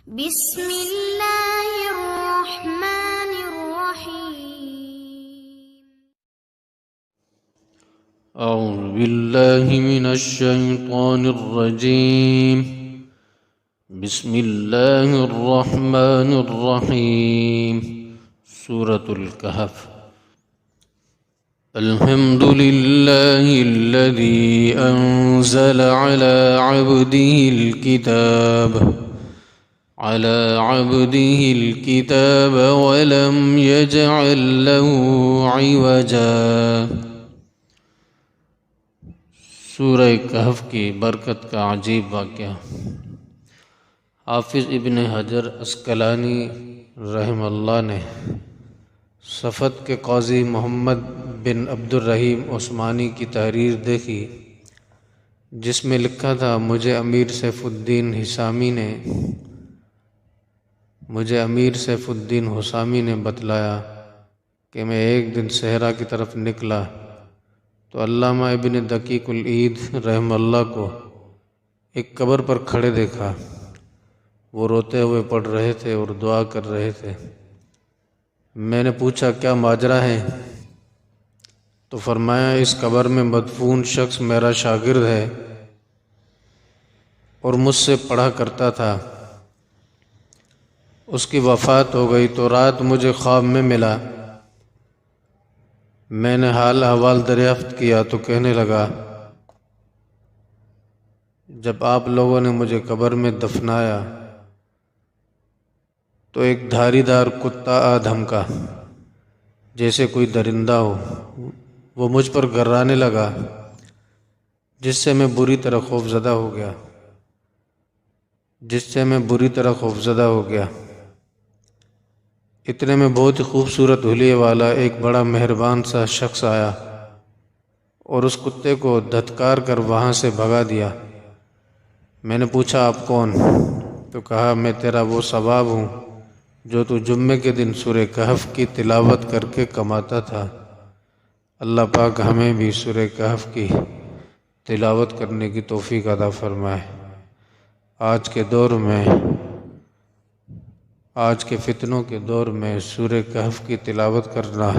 بسم اللہ الرحمن الرحیم اعوذ باللہ من الشیطان الرجیم بسم اللہ الرحمن الرحیم سورة الکہف الحمد للہ الذی انزل على عبده الكتاب ولم يجعل له عوجا۔ سورہ کہف کی برکت کا عجیب واقعہ۔ حافظ ابن حجر عسقلانی رحمہ اللہ نے صفت کے قاضی محمد بن عبد الرحیم عثمانی کی تحریر دیکھی جس میں لکھا تھا مجھے امیر سیف الدین حسامی نے بتلایا کہ میں ایک دن صحرا کی طرف نکلا تو علامہ ابن دقیق العید رحمہ اللہ کو ایک قبر پر کھڑے دیکھا۔ وہ روتے ہوئے پڑھ رہے تھے اور دعا کر رہے تھے۔ میں نے پوچھا کیا ماجرا ہے؟ تو فرمایا اس قبر میں مدفون شخص میرا شاگرد ہے اور مجھ سے پڑھا کرتا تھا۔ اس کی وفات ہو گئی تو رات مجھے خواب میں ملا۔ میں نے حال احوال دریافت کیا تو کہنے لگا جب آپ لوگوں نے مجھے قبر میں دفنایا تو ایک دھاری دار کتا آ دھمکا جیسے کوئی درندہ ہو۔ وہ مجھ پر گھرانے لگا جس سے میں بری طرح خوفزدہ ہو گیا۔ اتنے میں بہت ہی خوبصورت حلیے والا ایک بڑا مہربان سا شخص آیا اور اس کتے کو دھتکار کر وہاں سے بھگا دیا۔ میں نے پوچھا آپ کون؟ تو کہا میں تیرا وہ ثواب ہوں جو تو جمعے کے دن سورہ کہف کی تلاوت کر کے کماتا تھا۔ اللہ پاک ہمیں بھی سورہ کہف کی تلاوت کرنے کی توفیق عطا فرمائے۔ آج کے فتنوں کے دور میں سورہ کہف کی تلاوت کرنا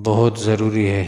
بہت ضروری ہے۔